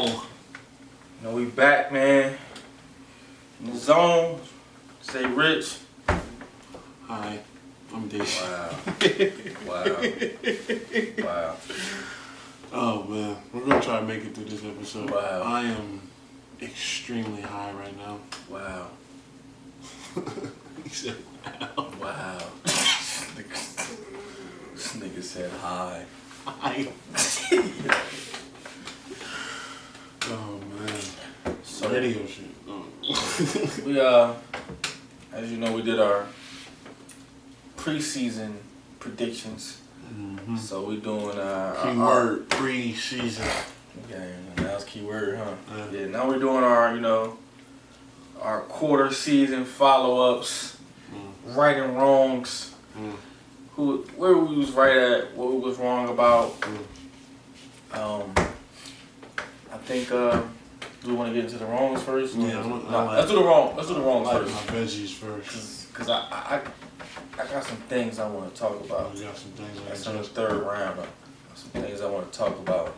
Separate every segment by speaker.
Speaker 1: We back, man. In the zone. Say Rich.
Speaker 2: Hi, I'm Dave.
Speaker 1: Wow.
Speaker 2: Oh man, we're gonna try to make it through this episode.
Speaker 1: Wow.
Speaker 2: I am extremely high right now.
Speaker 1: Wow.
Speaker 2: He said, wow.
Speaker 1: Wow. This nigga said hi.
Speaker 2: Hi. Oh man.
Speaker 1: So
Speaker 2: Radio shit. Oh.
Speaker 1: we as you know, we did our preseason predictions.
Speaker 2: Mm-hmm.
Speaker 1: So we doing
Speaker 2: Keyword pre-season.
Speaker 1: Yeah, that was keyword, huh?
Speaker 2: Yeah.
Speaker 1: Now we're doing our our quarter season follow-ups, right and wrongs. Where we was right at, what we was wrong about. I think do we want to get into the wrongs first?
Speaker 2: Yeah,
Speaker 1: let's do the wrongs first.
Speaker 2: My veggies first.
Speaker 1: Cause I got some things I want to talk about.
Speaker 2: We got some things.
Speaker 1: That's in the third round. I got some things I want to talk about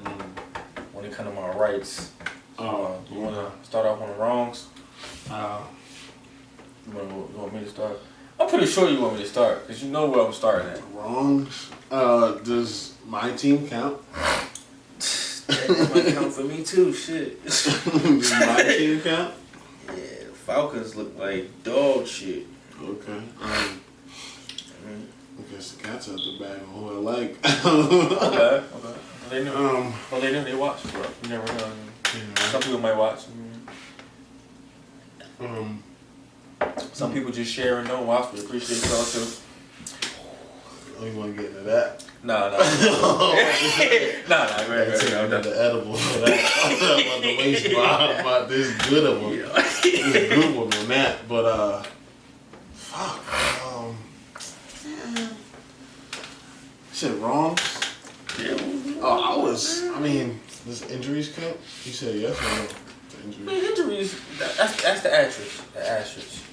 Speaker 1: when it comes to my rights. You want to start off on the wrongs? You want me to start? I'm pretty sure you want me to start because you know where I'm starting at.
Speaker 2: Wrongs. Does my team count?
Speaker 1: That might count for me too. Shit.
Speaker 2: Does my team count?
Speaker 1: Yeah, the Falcons look like dog shit.
Speaker 2: Okay. I guess the cat's out the bag on who I like.
Speaker 1: Okay. They knew. They knew they watched. Bro. You never know. Some people might watch. Some people just share and don't watch. We appreciate y'all too.
Speaker 2: Oh, you want to get into that?
Speaker 1: Nah. Go ahead.
Speaker 2: I'm not the edible for that. I'm about to waste about this good one. This good one on that. But, fuck. You said wrong?
Speaker 1: Yeah.
Speaker 2: I mean, does injuries count? You said yes or no to injuries?
Speaker 1: Injuries, that's the asterisk.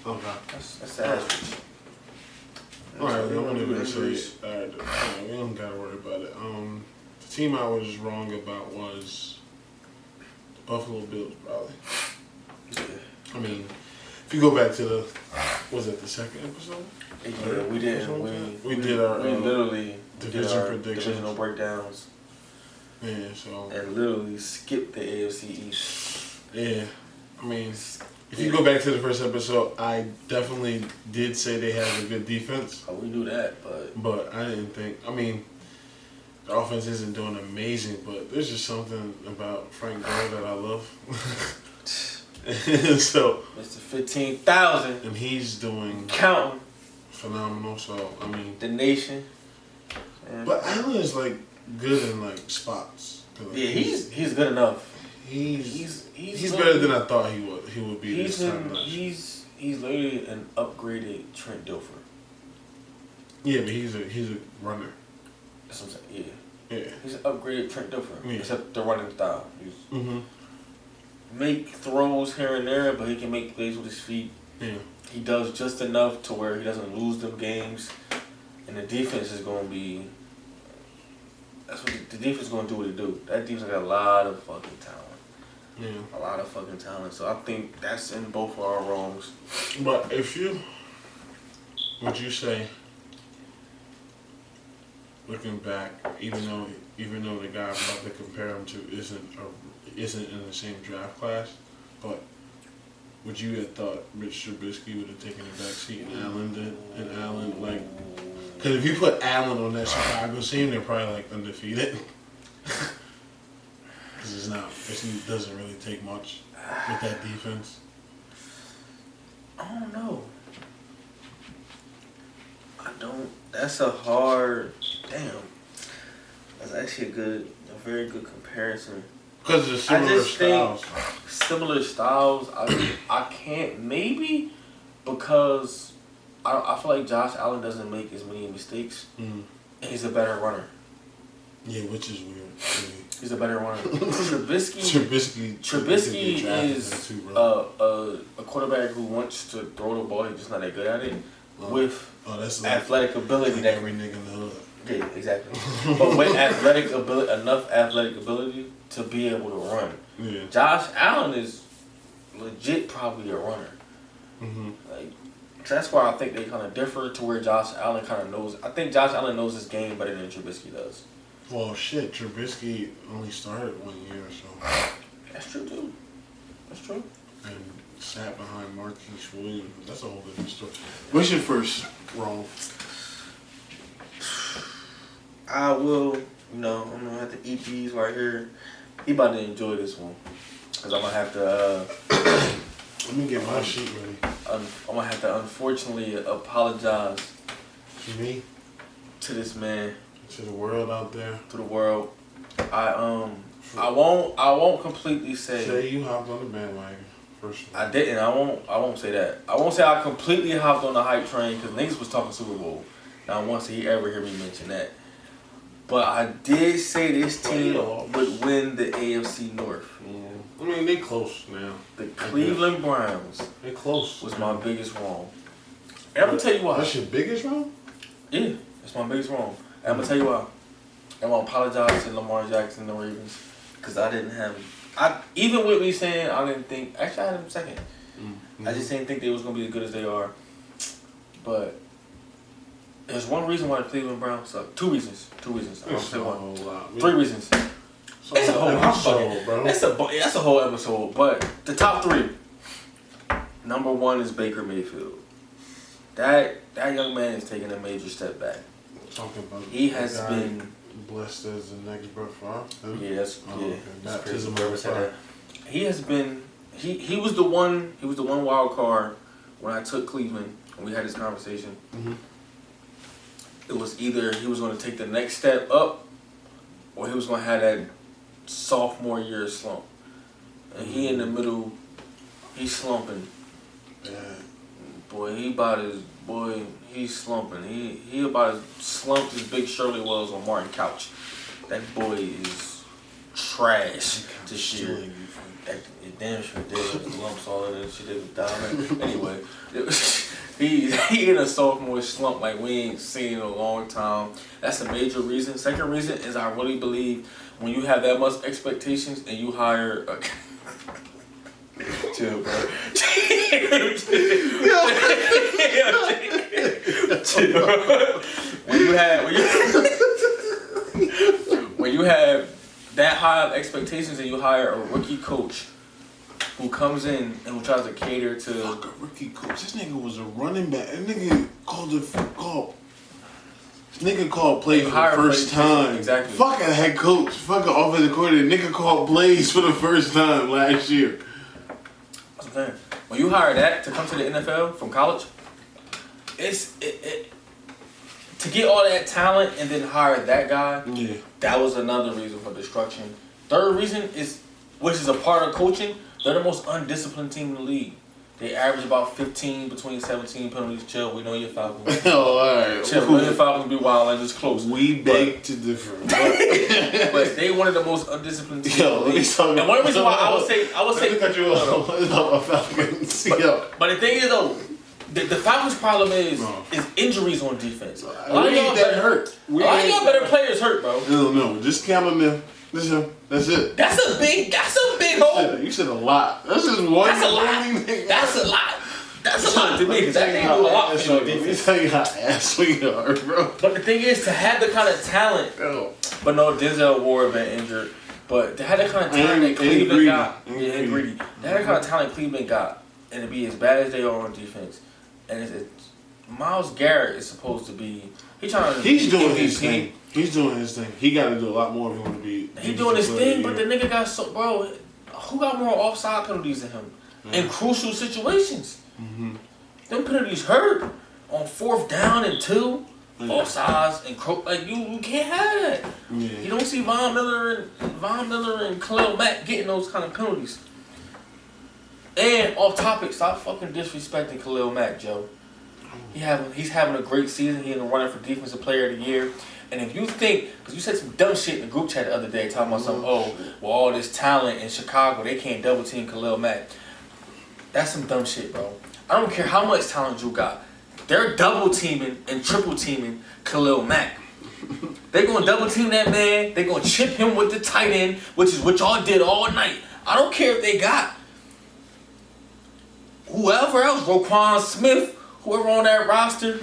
Speaker 2: Okay.
Speaker 1: That's the asterisk.
Speaker 2: Alright, we don't even say. Alright, we don't gotta worry about it. The team I was wrong about was the Buffalo Bills, probably.
Speaker 1: Yeah.
Speaker 2: I mean, if you go back to was it the second episode?
Speaker 1: Yeah, we did.
Speaker 2: We did our
Speaker 1: literally
Speaker 2: division predictions,
Speaker 1: divisional breakdowns.
Speaker 2: Yeah, so
Speaker 1: and literally skipped the AFC East.
Speaker 2: Yeah, I mean, if you go back to the first episode, I definitely did say they have a good defense.
Speaker 1: Oh, we knew that,
Speaker 2: but I didn't think. I mean, the offense isn't doing amazing, but there's just something about Frank Gore that I love. So
Speaker 1: Mr. 15,000,
Speaker 2: and he's doing
Speaker 1: counting
Speaker 2: phenomenal. So I mean,
Speaker 1: the nation.
Speaker 2: But Allen is like good in like spots. Like,
Speaker 1: yeah, he's good enough.
Speaker 2: He's better than I thought he would be.
Speaker 1: He's literally an upgraded Trent Dilfer.
Speaker 2: Yeah, but he's a runner.
Speaker 1: That's what I'm saying.
Speaker 2: Yeah.
Speaker 1: He's an upgraded Trent Dilfer,
Speaker 2: yeah.
Speaker 1: Except the running style. Make throws here and there, but he can make plays with his feet.
Speaker 2: Yeah.
Speaker 1: He does just enough to where he doesn't lose them games, and the defense is going to be. That's what the defense is going to do. What it do. That defense got a lot of fucking talent.
Speaker 2: Yeah.
Speaker 1: A lot of fucking talent. So I think that's in both of our wrongs.
Speaker 2: But would you say, looking back, even though the guy I'm about to compare him to isn't in the same draft class, but would you have thought Mitch Trubisky would have taken a back seat and Allen did? And Allen, like, because if you put Allen on that Chicago team, they're probably like undefeated. Because it doesn't really take much with that defense.
Speaker 1: I don't know. That's a hard. Damn. That's actually a very good comparison.
Speaker 2: Because of the similar styles.
Speaker 1: Similar styles. I can't maybe because I feel like Josh Allen doesn't make as many mistakes. And he's a better runner.
Speaker 2: Yeah, which is weird.
Speaker 1: He's a better runner. Trubisky is a quarterback who wants to throw the ball. He's just not that good at it. With
Speaker 2: that's
Speaker 1: athletic ability,
Speaker 2: like
Speaker 1: that
Speaker 2: every nigga in the hood.
Speaker 1: Yeah, exactly. But with enough athletic ability to be able to run.
Speaker 2: Yeah.
Speaker 1: Josh Allen is legit probably a runner. Like, so that's why I think they kind of differ to where Josh Allen kind of knows. I think Josh Allen knows his game better than Trubisky does.
Speaker 2: Well, shit, Trubisky only started 1 year or so.
Speaker 1: That's true, too. That's true.
Speaker 2: And sat behind Marquise Williams. That's a whole different story. What's your first wrong?
Speaker 1: I will, I'm going to have to eat these right here. He about to enjoy this one. Because I'm going to have to,
Speaker 2: Let me get my sheet ready.
Speaker 1: I'm going to have to unfortunately apologize
Speaker 2: To me?
Speaker 1: to this man,
Speaker 2: To the world out there?
Speaker 1: to the world. I won't completely
Speaker 2: Say you hopped on the bandwagon. First of all.
Speaker 1: I didn't. I won't say that. I won't say I completely hopped on the hype train because niggas was talking Super Bowl. Not once did he ever hear me mention that. But I did say this team would win the AFC North.
Speaker 2: I mean, they close now.
Speaker 1: The Cleveland Browns
Speaker 2: They close.
Speaker 1: was my biggest wrong. And I'm gonna tell you why.
Speaker 2: That's your biggest wrong?
Speaker 1: Yeah, it's my biggest wrong. And I'm gonna tell you why. I'm gonna apologize to Lamar Jackson and the Ravens because I didn't have him. Even with me saying I didn't think. Actually, I had him second. I just didn't think they was gonna be as good as they are. But there's one reason why the Cleveland Browns suck. Two reasons. I'm gonna say one. Three reasons. It's a whole
Speaker 2: episode, bro.
Speaker 1: That's a whole episode. But the top three. Number one is Baker Mayfield. That young man is taking a major step back.
Speaker 2: Talking about
Speaker 1: He has been
Speaker 2: blessed as the next Brett Favre.
Speaker 1: Yeah, that's
Speaker 2: Okay. Baptism
Speaker 1: crazy.
Speaker 2: of fire.
Speaker 1: He has been. He was the one. He was the one wild card when I took Cleveland and we had this conversation. It was either he was going to take the next step up, or he was going to have that sophomore year slump. And he in the middle. He's slumping.
Speaker 2: Yeah.
Speaker 1: Boy, he's slumping. He about as slumped as Big Shirley was on Martin Couch. That boy is trash this year. It damn sure did. Lumps all of that shit. It was diamond. Anyway, he in a sophomore slump like we ain't seen in a long time. That's a major reason. Second reason is I really believe when you have that much expectations and you hire a chill, bro. Chill. When you have that high of expectations and you hire a rookie coach who comes in and who tries to cater to
Speaker 2: Fuck a rookie coach. This nigga was a running back. That nigga called plays for the first time.
Speaker 1: Exactly.
Speaker 2: Fuck a head coach. Fuck an offensive coordinator. Nigga called plays for the first time last year.
Speaker 1: That's what I'm saying. When you hire that to come to the NFL from college, to get all that talent and then hire that guy,
Speaker 2: Yeah.
Speaker 1: that was another reason for destruction. Third reason is, which is a part of coaching, they're the most undisciplined team in the league. They average about 15 between 17 penalties. Chill, we know your Falcons.
Speaker 2: Oh, alright.
Speaker 1: Chill, we know your Falcons be wild and just close.
Speaker 2: We beg to differ.
Speaker 1: But they one of the most undisciplined teams.
Speaker 2: Yo, let me talk
Speaker 1: and one of the reasons why I would say
Speaker 2: Let me cut you off. Let's talk about Falcons. Yo.
Speaker 1: But the thing is though, the Falcons' problem is injuries on defense. A lot of y'all
Speaker 2: hurt.
Speaker 1: A lot of y'all better players hurt, bro.
Speaker 2: No. Just chamomile. Listen, that's it.
Speaker 1: That's a big hole.
Speaker 2: You said a lot. That's just one.
Speaker 1: That's a lot. That's a lot. That's a lot to me because that thing do a lot for your
Speaker 2: Let me
Speaker 1: defense.
Speaker 2: tell you how ass we are, bro.
Speaker 1: But the thing is, to have the kind of talent, but no, Denzel Ward been injured. But to have the kind of talent that Cleveland got, and greedy. To have the kind of talent Cleveland got, and to be as bad as they are on defense, and Myles Garrett is supposed to be. He's
Speaker 2: doing his thing. He's doing his thing. He got to do a lot more if he want to be.
Speaker 1: He's doing his thing, but the nigga got bro. Who got more offside penalties than him in crucial situations? Them penalties hurt on 4th down and 2, offsides and like you can't have that. You don't see Von Miller and Khalil Mack getting those kind of penalties. And off topic, stop fucking disrespecting Khalil Mack, Joe. He's having a great season. He's in the running for Defensive Player of the Year. And if you think, because you said some dumb shit in the group chat the other day, talking about all this talent in Chicago, they can't double team Khalil Mack. That's some dumb shit, bro. I don't care how much talent you got. They're double teaming and triple teaming Khalil Mack. They're going to double team that man. They're going to chip him with the tight end, which is what y'all did all night. I don't care if they got whoever else, Roquan Smith, whoever on that roster,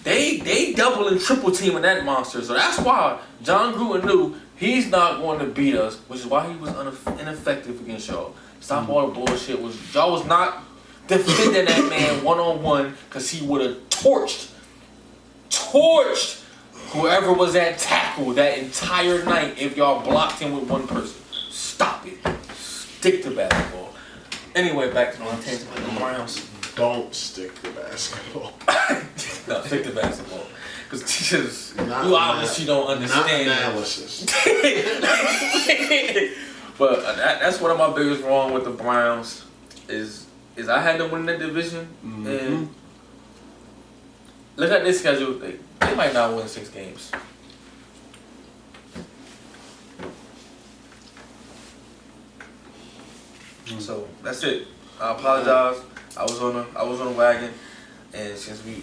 Speaker 1: they double and triple teaming that monster. So that's why John Gruden knew he's not going to beat us, which is why he was ineffective against y'all. Stop all the bullshit. Y'all was not defending that man one-on-one because he would have torched whoever was at tackle that entire night if y'all blocked him with one person. Stop it. Stick to basketball. Anyway, back to the Browns.
Speaker 2: Don't stick to basketball.
Speaker 1: No, stick to basketball. Because teachers, you obviously don't understand.
Speaker 2: Not analysis.
Speaker 1: But that's one of my biggest wrong with the Browns is I had them win that division. Mm-hmm. And look at this schedule. They might not win 6 games. Mm-hmm. So that's it. I apologize. I was on a wagon, and since we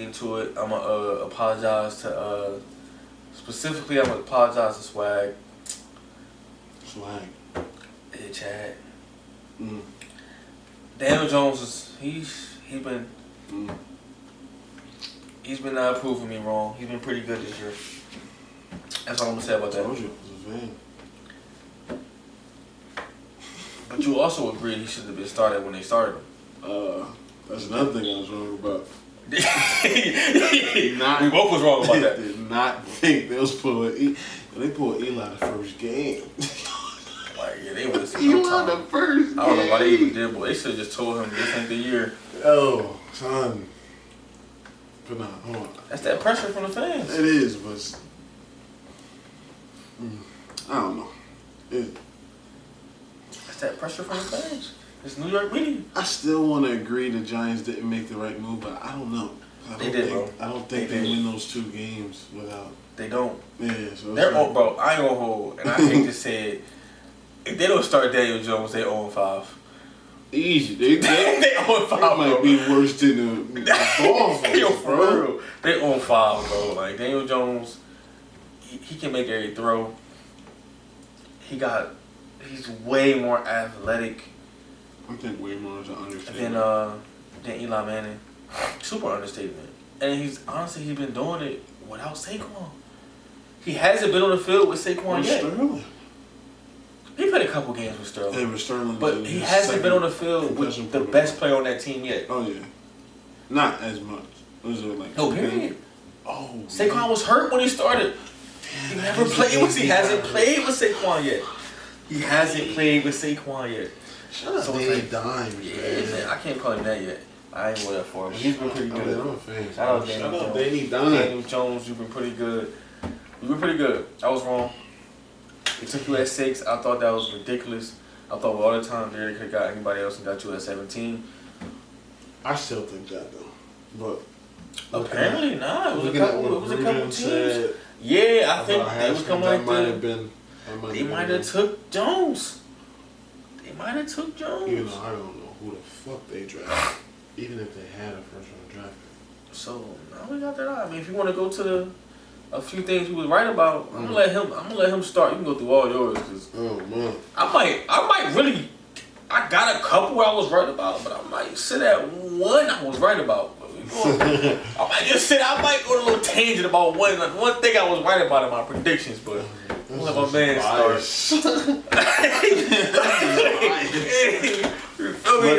Speaker 1: into it, I'm gonna apologize to specifically. I'm gonna apologize to Swag. Hey, Chad. Mm. Daniel Jones he's been proving me wrong. He's been pretty good this year. That's all I'm gonna say about that.
Speaker 2: I told you, it was a van.
Speaker 1: But you also agreed he should have been started when they started him.
Speaker 2: That's another thing I was wrong about.
Speaker 1: We both was wrong about that.
Speaker 2: Did not think they was pulling. They pulled Eli the first game.
Speaker 1: Like, yeah, they would have seen
Speaker 2: Eli the first game.
Speaker 1: I don't know why they even did, but they should have just told him this ain't the year.
Speaker 2: Oh, son. But nah, hold on.
Speaker 1: That's that pressure from the fans.
Speaker 2: It is, but I don't know.
Speaker 1: That's that pressure from the fans. It's New York media.
Speaker 2: I still want to agree the Giants didn't make the right move, but I don't know. I don't think they win those 2 games without.
Speaker 1: They don't.
Speaker 2: Yeah, so
Speaker 1: they're bro. I ain't gonna hold, and I hate to say it. If they don't start Daniel Jones, they 0-5.
Speaker 2: Easy. They
Speaker 1: 0-5.
Speaker 2: might be worse than the Dolphins.
Speaker 1: Yo, for real. They 0-5, bro. Like Daniel Jones, he can make every throw. He's way more athletic.
Speaker 2: I think way more is an understatement.
Speaker 1: Than Eli Manning. Super understatement. And he's been doing it without Saquon. He hasn't been on the field with Saquon yet.
Speaker 2: Sterling.
Speaker 1: He played a couple games with Sterling.
Speaker 2: Yeah, with Sterling.
Speaker 1: But he hasn't been on the field with the best player on that team yet.
Speaker 2: Oh, yeah. Not as much. Was it like
Speaker 1: period.
Speaker 2: Oh.
Speaker 1: Saquon was hurt when he started. He never played with He hasn't played with Saquon yet. He hasn't played with Saquon yet.
Speaker 2: Shut up, Danny Dimes.
Speaker 1: Yeah, man. I can't call him that yet. I ain't with that for him. But he's been pretty good.
Speaker 2: I'm a fan.
Speaker 1: Shout out Danny Jones. Daniel Jones, you've been pretty good. You've been pretty good. I was wrong. They took you at 6. I thought that was ridiculous. I thought with all the time there they could have got anybody else and got you at 17.
Speaker 2: I still think that though. But
Speaker 1: apparently not. It was a couple teams. Yeah, I think they was coming like that. They might have took Jones.
Speaker 2: Even though I don't know who the fuck they drafted. Even if they had a first round draft.
Speaker 1: So now we got that out. I mean, if you want to go to a few things we was right about, I'm gonna let him start. You can go through all yours. Cause
Speaker 2: oh man.
Speaker 1: I might really. I got a couple I was right about, but I might sit at one I was right about. I might go a little tangent about one thing I was right about in my predictions, but I'm gonna let my man start. You feel me,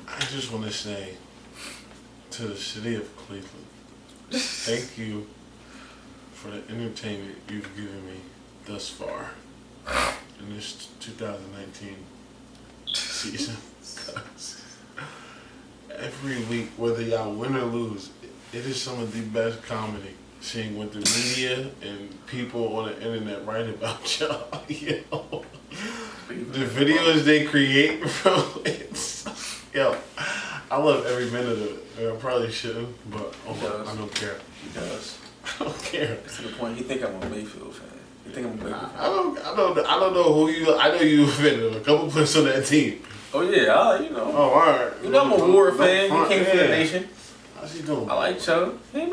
Speaker 2: I just want to say to the city of Cleveland, thank you for the entertainment you've given me thus far in this 2019 season. Every week, whether y'all win or lose, it is some of the best comedy. Seeing what the media and people on the internet write about y'all, the videos they create, bro. I love every minute of it. I probably shouldn't, but I don't care.
Speaker 1: He does.
Speaker 2: I don't care.
Speaker 1: To the point, you think I'm a Mayfield fan. You think I'm a Mayfield fan?
Speaker 2: I don't know who you. I know you offended a couple players on that team.
Speaker 1: Oh yeah, you know.
Speaker 2: Oh, all right.
Speaker 1: You know I'm a Ward fan. He came from the nation.
Speaker 2: How's he doing?
Speaker 1: I like Chuck. He ain't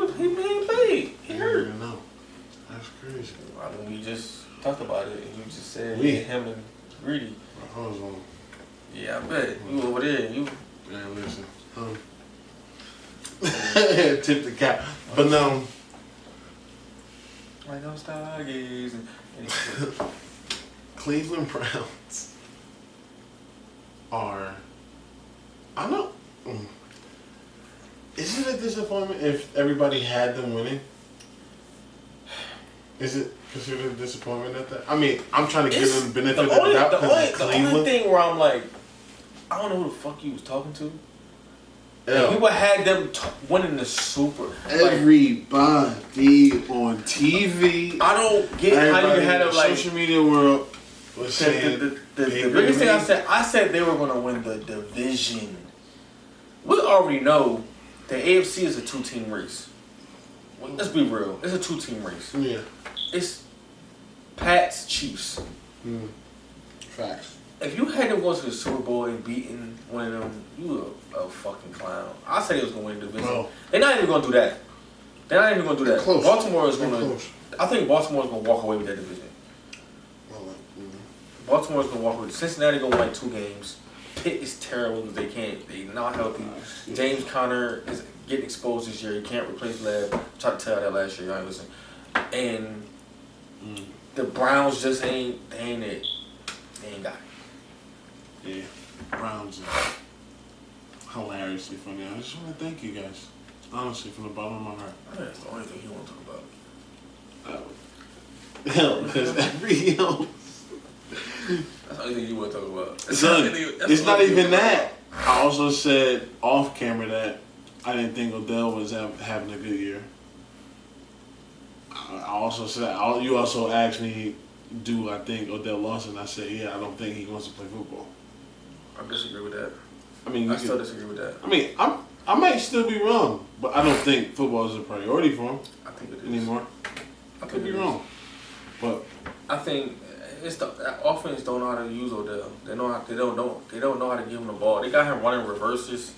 Speaker 1: played. He hurt.
Speaker 2: No. That's crazy.
Speaker 1: I I mean, we just talked about it, and you just said him and Greedy.
Speaker 2: I was on.
Speaker 1: Yeah, I bet. You over there, you.
Speaker 2: Man, listen. Tip the cap. But no.
Speaker 1: Like I'm stargazing.
Speaker 2: Cleveland Browns are. I don't. Is it a disappointment if everybody had them winning? Is it considered a disappointment at that? I mean, I'm trying to give them the benefit of the doubt because it's Cleveland.
Speaker 1: The only thing where I'm like, I don't know who the fuck you was talking to.
Speaker 2: Yeah.
Speaker 1: People had them winning the Super.
Speaker 2: Everybody on TV.
Speaker 1: I don't get how you had them like
Speaker 2: social media world was saying
Speaker 1: the biggest thing I said they were gonna win the division. We already know the AFC is a 2-team race. Let's be real. It's a 2-team race.
Speaker 2: Yeah.
Speaker 1: It's Pats, Chiefs.
Speaker 2: Facts.
Speaker 1: If you had them going to the Super Bowl and beating one of them, you a fucking clown. I said they was going to win the division.
Speaker 2: No.
Speaker 1: They're not even going to do that. They're not even going to do that.
Speaker 2: Close.
Speaker 1: Baltimore is going to... I think Baltimore is going to walk away with that division. Baltimore is going to walk away. Cincinnati going to win 2 games. Pitt is terrible because they're not healthy. James Conner is getting exposed this year. He can't replace Lev. I tried to tell that last year. Y'all ain't listen. And the Browns just ain't it. They ain't got it.
Speaker 2: Yeah, Browns are hilariously funny. I just want to thank you guys, honestly, from the bottom of my heart.
Speaker 1: I think that's the only thing you want to talk about.
Speaker 2: Hell, because every else.
Speaker 1: That's the only thing you want to talk about.
Speaker 2: It's not even that. I also said off camera that I didn't think Odell was having a good year. I also said, you also asked me, do I think Odell lost? And I said, yeah, I don't think he wants to play football.
Speaker 1: I disagree with that.
Speaker 2: I mean,
Speaker 1: I still disagree with that.
Speaker 2: I mean, I might still be wrong, but I don't think football is a priority for him.
Speaker 1: I think it is
Speaker 2: anymore. I could be wrong, but
Speaker 1: I think it's the offense don't know how to use Odell. They don't know how to give him the ball. They got him running reverses,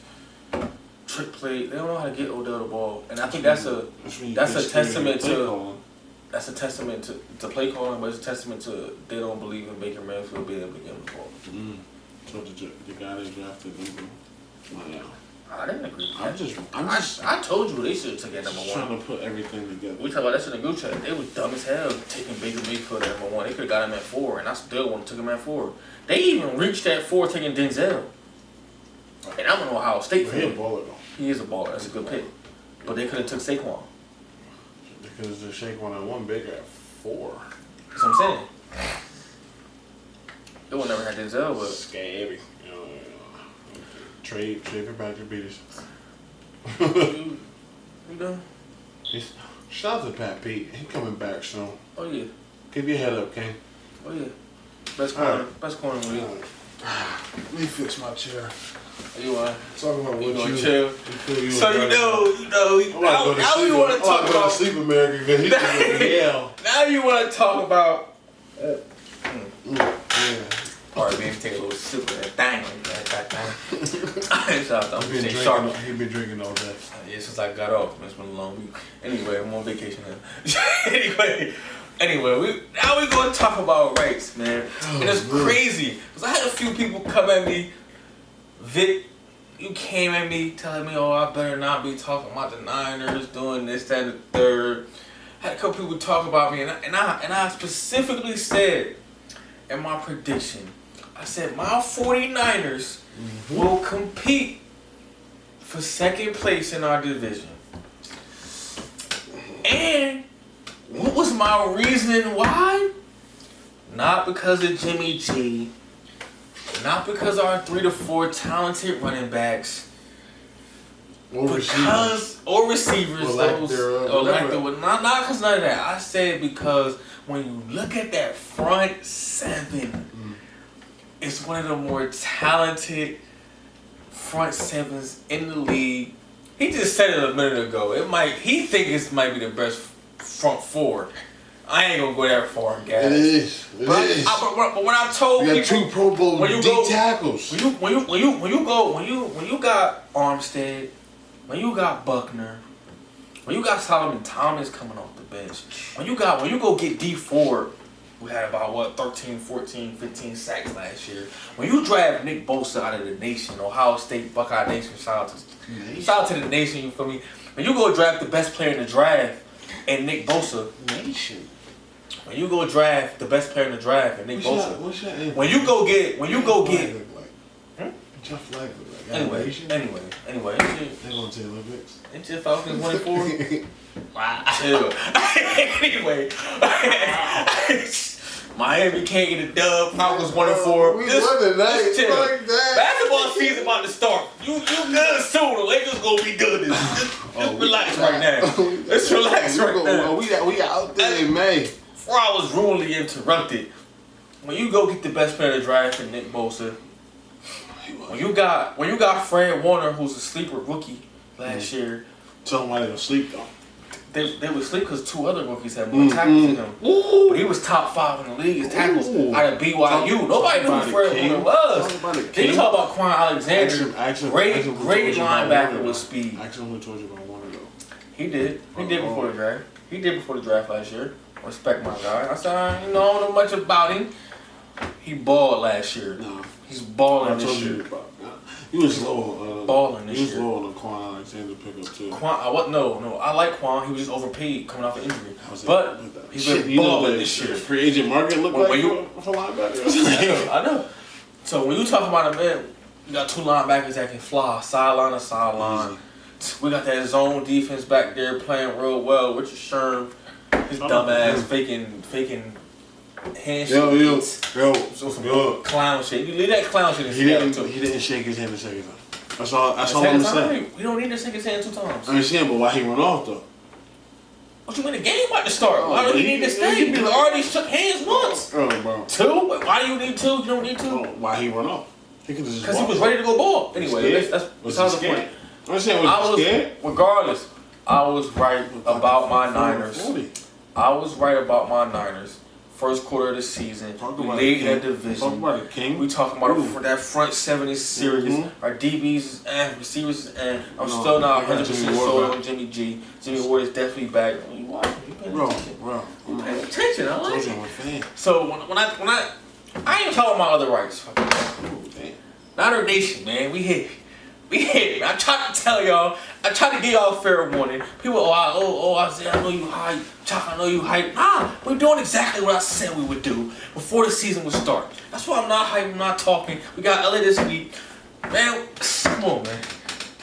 Speaker 1: trick play. They don't know how to get Odell the ball, and I think that's a testament to. That's a testament to play calling, but it's a testament to they don't believe in Baker Mayfield being able to get him the ball.
Speaker 2: So the guy they drafted, yeah.
Speaker 1: I didn't agree with that. I told you they should have taken number 1.
Speaker 2: Trying to put everything together.
Speaker 1: We talk about that shit in the group chat. They was dumb as hell taking Baker Mayfield at number 1. They could have got him at 4, and I still want to take him at 4. They even reached at 4 taking Denzel. And I'm in Ohio State for him.
Speaker 2: He's a baller though.
Speaker 1: He is a baller. That's a good pick. But they could have took Saquon.
Speaker 2: Because the Saquon at 1, Baker at 4.
Speaker 1: That's what I'm saying. They would never had Denzel, but
Speaker 2: scary. Trade for Patrick Peters.
Speaker 1: You done?
Speaker 2: Shout out to Pat Pete. He coming back soon.
Speaker 1: Oh yeah.
Speaker 2: Keep your head up, King.
Speaker 1: Oh yeah. Best corner. Best corner in the league.
Speaker 2: Let me fix my chair.
Speaker 1: You want?
Speaker 2: Talking about
Speaker 1: you
Speaker 2: what you
Speaker 1: chill.
Speaker 2: So
Speaker 1: you know. Now you want to talk about
Speaker 2: Sleep America because he's going to hell.
Speaker 1: Now you want to talk about.
Speaker 2: Yeah.
Speaker 1: Alright, man, take a little sip of that thing.
Speaker 2: He been drinking all day.
Speaker 1: Yeah, since I got off. It's been a long week. Anyway, I'm on vacation now. Anyway, now we're going to talk about rights, man. And it's crazy. Because I had a few people come at me. Vic, you came at me telling me, oh, I better not be talking about the Niners doing this, that, and the third. I had a couple people talk about me, and I specifically said in my prediction, I said my 49ers will compete for second place in our division. And what was my reasoning why? Not because of Jimmy G. Not because our 3 to 4 talented running backs. Or receivers. Not because none of that. I said because when you look at that front 7, it's one of the more talented front 7s in the league. He just said it a minute ago. He thinks it might be the best front 4. I ain't gonna go that far, guys.
Speaker 2: It is.
Speaker 1: But when I told
Speaker 2: you
Speaker 1: people,
Speaker 2: got 2 Pro Bowl D tackles.
Speaker 1: When you got Armstead, when you got Buckner, When you got Solomon Thomas coming off the bench, when you go get D Ford, who had about 13, 14, 15 sacks last year. When you draft Nick Bosa out of the nation, Ohio State Buckeye Nation, shout out to the nation, you feel me? When you go draft the best player in the draft and Nick Bosa,
Speaker 2: nation.
Speaker 1: when you go draft the best player in the draft and Nick Bosa,
Speaker 2: What's your
Speaker 1: when you go get
Speaker 2: What's your flag look like?
Speaker 1: Anyway,
Speaker 2: They're going to the Olympics.
Speaker 1: it's just Falcons 1-4. Wow. Anyway, Miami can't get a dub. Falcons 1-4.
Speaker 2: We won tonight.
Speaker 1: Just chill.
Speaker 2: Like that.
Speaker 1: Basketball season about to start. You good soon. The Lakers gonna be good. Just relax right now. Let's relax right now.
Speaker 2: We out there in May.
Speaker 1: Before I was rudely interrupted, when you go get the best player of the draft and Nick Bosa, when you got Fred Warner, who's a sleeper rookie last year,
Speaker 2: Tell them why they don't sleep though.
Speaker 1: they would sleep because two other rookies had more tackles than him. But he was top 5 in the league as tackles out of BYU. Nobody knew who Fred Warner was. Then you talk about Quan Alexander, great linebacker with speed.
Speaker 2: Ask him who told you about Warner though.
Speaker 1: He did. He did before the draft. He did before the draft last year. Respect my guy. I said, I don't know much about him. He balled last year.
Speaker 2: No.
Speaker 1: He's balling
Speaker 2: I
Speaker 1: this
Speaker 2: told
Speaker 1: year.
Speaker 2: you about He was low.
Speaker 1: Balling this
Speaker 2: He was
Speaker 1: year.
Speaker 2: low on the Quan Alexander pickup too.
Speaker 1: No. I like Quan. He was just overpaid coming off an injury. But he's been balling this year.
Speaker 2: Free agent market look
Speaker 1: When
Speaker 2: like
Speaker 1: you-
Speaker 2: for linebackers.
Speaker 1: I know. So when you talk about a man, you got 2 linebackers that can fly sideline to sideline. We got that zone defense back there playing real well. Richard Sherm, his dumb ass faking handshakes.
Speaker 2: Yo.
Speaker 1: Some clown shit. You leave that clown shit in
Speaker 2: He
Speaker 1: Seattle
Speaker 2: didn't.
Speaker 1: too.
Speaker 2: He didn't shake his hand the second time. That's all I'm
Speaker 1: Second
Speaker 2: gonna say.
Speaker 1: time, we don't need to shake his hand 2 times.
Speaker 2: I understand, but why he went off though?
Speaker 1: What you mean the game about to start? Why do you need to stay? You already shook hands once.
Speaker 2: Oh, bro.
Speaker 1: 2? Why do you need 2? You don't need 2.
Speaker 2: Oh, why he went off? He could just
Speaker 1: Because he was ready to go ball. Anyway, that's besides the point.
Speaker 2: I understand. Was he scared?
Speaker 1: Regardless, I was right about my Niners.
Speaker 2: 40.
Speaker 1: I was right about my Niners. First quarter of the season, we lead that division.
Speaker 2: Talk about it, King.
Speaker 1: We talking about that front 7 is serious. Our DBs and receivers and I'm still not 100% sold on Jimmy G. Jimmy Ward is definitely back. You watching? You paying attention?
Speaker 2: Bro.
Speaker 1: Paying attention. I like
Speaker 2: I'm a
Speaker 1: it.
Speaker 2: fan.
Speaker 1: So when I ain't talking about other rights. Niner Nation, man, we hit. I tried to tell y'all. I tried to give y'all a fair warning. People, I said, I know you hype. Chuck, I know you hype. Nah, we're doing exactly what I said we would do before the season would start. That's why I'm not hype. I'm not talking. We got LA this week, man. Come on, man.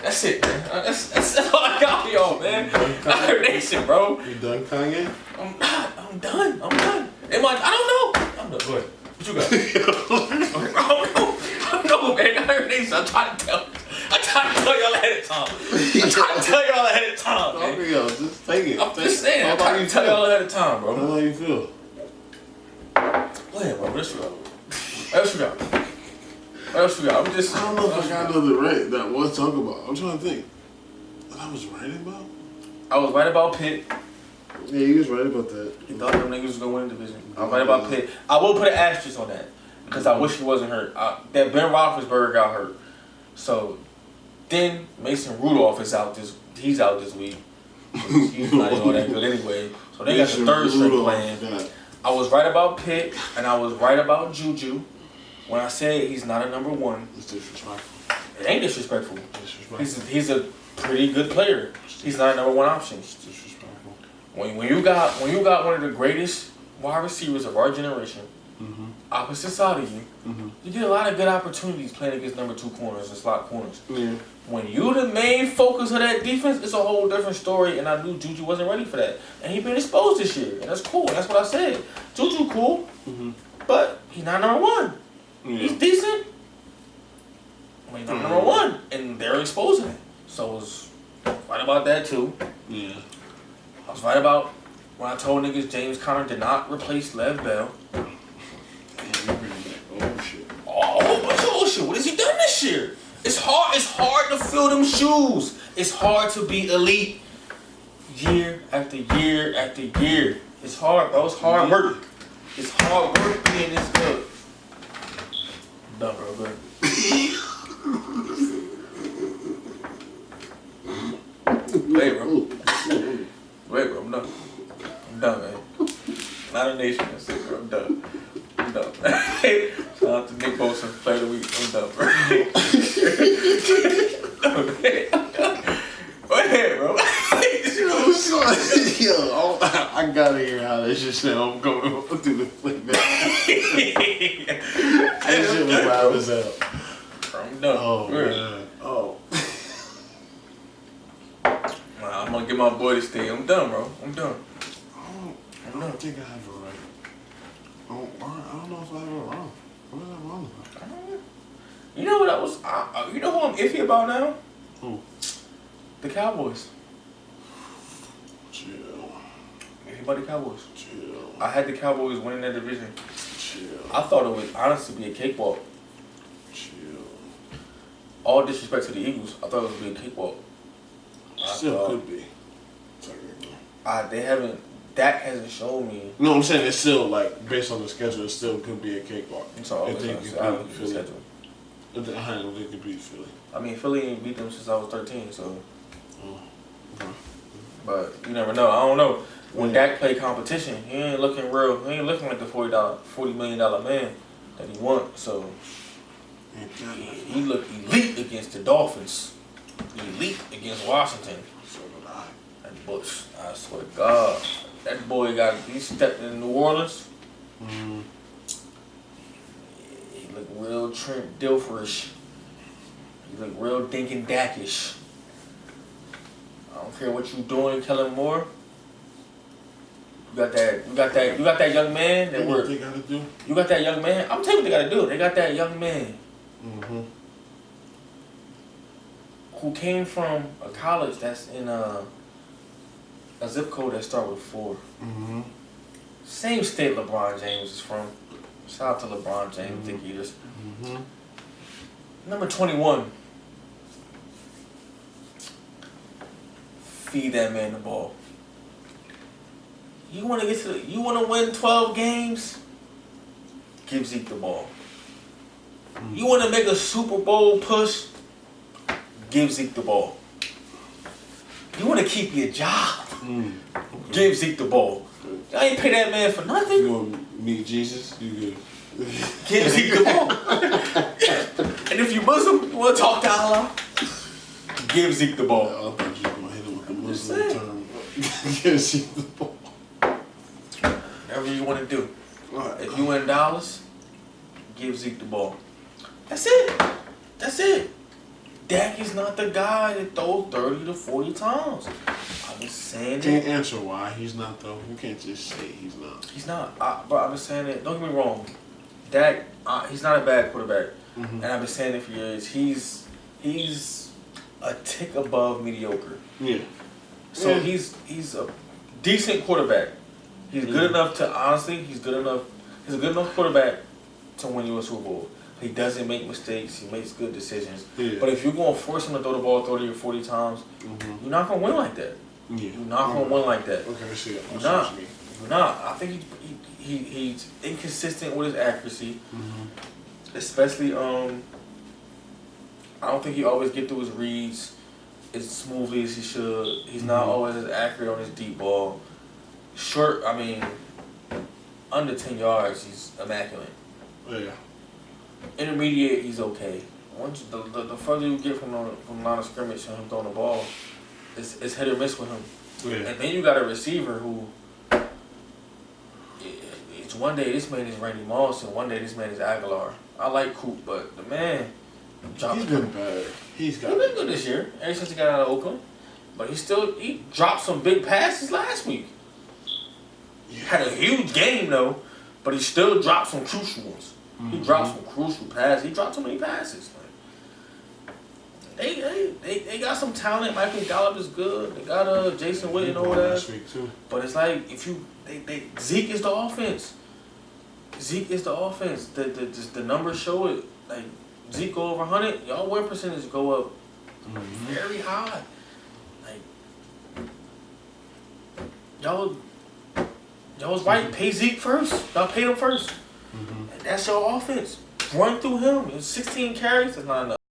Speaker 1: That's it, man. That's all I got for y'all, man. Niner Nation, bro.
Speaker 2: You done, Kanye?
Speaker 1: I'm not. I'm done. I don't know. I'm done. Go ahead. What you got? I don't know, man. Niner Nation. I tried to tell y'all ahead of time. Man.
Speaker 2: Yo, just take it.
Speaker 1: I'm just saying. I'm trying to tell y'all ahead of time, bro.
Speaker 2: How you feel?
Speaker 1: Go ahead, bro. What else you got? I'm just.
Speaker 2: I don't know if I got another right that was talk about. I'm trying to think. What I was right about?
Speaker 1: I was right about Pitt.
Speaker 2: Yeah, you was right about that.
Speaker 1: You thought them niggas was gonna win the division. I was right about Pitt. I will put an asterisk on that because I wish he wasn't hurt. That Ben Roethlisberger got hurt. So then Mason Rudolph is out he's out this week. He's not even all that good anyway. So they got the third string playing. I was right about Pitt and I was right about Juju when I said he's not a number 1.
Speaker 2: It's disrespectful.
Speaker 1: It ain't disrespectful. He's a pretty good player. He's not a number 1 option.
Speaker 2: It's disrespectful.
Speaker 1: When you got one of the greatest wide receivers of our generation, opposite side of you, you get a lot of good opportunities playing against number 2 corners and slot corners.
Speaker 2: Yeah.
Speaker 1: When you the main focus of that defense, it's a whole different story, and I knew Juju wasn't ready for that. And he been exposed this year, and that's cool. That's what I said. Juju cool, but he's not number 1.
Speaker 2: Yeah.
Speaker 1: He's decent, but he's not number 1, and they're exposing it. So I was right about that too.
Speaker 2: Yeah.
Speaker 1: I was right about when I told niggas James Conner did not replace Lev Bell.
Speaker 2: Oh shit.
Speaker 1: Oh, bunch of bullshit. What has he done this year? It's hard to fill them shoes. It's hard to be elite year after year after year. It's hard, bro. It's hard work. It's hard work being this good. Done, bro. Good. Hey, bro. done, man. Not a nation. That's it, bro. I'm done. I'm done. Shout out to Nick Bosa, play of the week. I'm done, bro. Go ahead, bro.
Speaker 2: Yo, I gotta hear how this shit sound. I'm going through the flip back. That shit was loud as hell.
Speaker 1: I'm done.
Speaker 2: Oh, man. Oh.
Speaker 1: I'm gonna get my boy to stay. I'm done, bro. I'm done.
Speaker 2: I don't think I have it right. I don't know if I have it wrong. What is I wrong about?
Speaker 1: You know what I was? You know who I'm iffy about now?
Speaker 2: Who?
Speaker 1: The Cowboys.
Speaker 2: Chill.
Speaker 1: Iffy about the Cowboys.
Speaker 2: Chill.
Speaker 1: I had the Cowboys winning that division.
Speaker 2: Chill.
Speaker 1: I thought it would honestly be a cakewalk.
Speaker 2: Chill.
Speaker 1: All disrespect to the Eagles, I thought it would be a cakewalk.
Speaker 2: Still could be.
Speaker 1: They haven't. Dak hasn't shown me.
Speaker 2: No, I'm saying it's still like based on the schedule. It still could be a cakewalk.
Speaker 1: So
Speaker 2: If they could beat Philly. I don't think they could beat Philly.
Speaker 1: I mean, Philly ain't beat them since I was 13, so.
Speaker 2: Oh, okay.
Speaker 1: But you never know. I don't know. When Dak play competition, he ain't looking real. He ain't looking like the $40 million man that he wants. So he looked elite against the Dolphins. Elite against Washington.
Speaker 2: So did I.
Speaker 1: And Bush, I swear to God, that boy he stepped in New Orleans.
Speaker 2: Mm.
Speaker 1: He looked real Trent Dilferish. He looked real Dinkin' Dakish. I don't care what you doing, Kellen Moore. You got that young man that
Speaker 2: what they gotta do?
Speaker 1: You got that young man. I'm telling you what they gotta do. They got that young man who came from a college that's in a zip code that starts with 4.
Speaker 2: Mm-hmm.
Speaker 1: Same state LeBron James is from. Shout out to LeBron James, Dick Eaters.
Speaker 2: Mm-hmm.
Speaker 1: Number 21. Feed that man the ball. You want to win 12 games? Give Zeke the ball. You want to make a Super Bowl push? Give Zeke the ball. You want to keep your job?
Speaker 2: Okay.
Speaker 1: Give Zeke the ball. I ain't pay that man for nothing.
Speaker 2: You want to meet Jesus? You good?
Speaker 1: Give Zeke the ball. And if you Muslim, you want to talk to Allah? Give Zeke the ball.
Speaker 2: I thought you were going to hit him with the Muslim term. Give Zeke the ball.
Speaker 1: Whatever you want to do.
Speaker 2: Right.
Speaker 1: If you win dollars, give Zeke the ball. That's it. That's it. Dak is not the guy that throws 30 to 40 times. I've been saying
Speaker 2: Can't
Speaker 1: it.
Speaker 2: answer why he's not though. You can't just say he's not.
Speaker 1: He's not. But I've been saying it. Don't get me wrong. Dak, he's not a bad quarterback. And I've been saying it for years. He's a tick above mediocre.
Speaker 2: Yeah.
Speaker 1: So he's a decent quarterback. He's good enough to, honestly, he's a good enough quarterback to win you a Super Bowl. He doesn't make mistakes. He makes good decisions.
Speaker 2: Yeah.
Speaker 1: But if you're going to force him to throw the ball 30 or 40 times, you're not going to win like that.
Speaker 2: Yeah.
Speaker 1: You're not going to win like that.
Speaker 2: Okay, I see it.
Speaker 1: You're not. You're not. I think he's inconsistent with his accuracy. Especially, I don't think he always get through his reads as smoothly as he should. He's not always as accurate on his deep ball. Short, I mean, under 10 yards, he's immaculate.
Speaker 2: Yeah.
Speaker 1: Intermediate, he's okay. Once the further you get from line of scrimmage and him throwing the ball, it's hit or miss with him.
Speaker 2: Yeah.
Speaker 1: And then you got a receiver who, it's one day this man is Randy Moss and one day this man is Aguilar. I like Coop, but the man dropped.
Speaker 2: He's been better. He's
Speaker 1: been good this year, ever since he got out of Oakland. But he dropped some big passes last week. He had a huge game though, but he still dropped some crucial ones. He dropped some crucial passes. He dropped too many passes. They got some talent. Michael Gallup is good. They got Jason Witten over there.
Speaker 2: Last week too.
Speaker 1: But it's like Zeke is the offense. Zeke is the offense. The numbers show it. Like Zeke go over 100, y'all win percentage go up very high. Like y'all was right. Pay Zeke first. Y'all paid him first. And that's your offense. Run through him. It's 16 carries. That's not enough.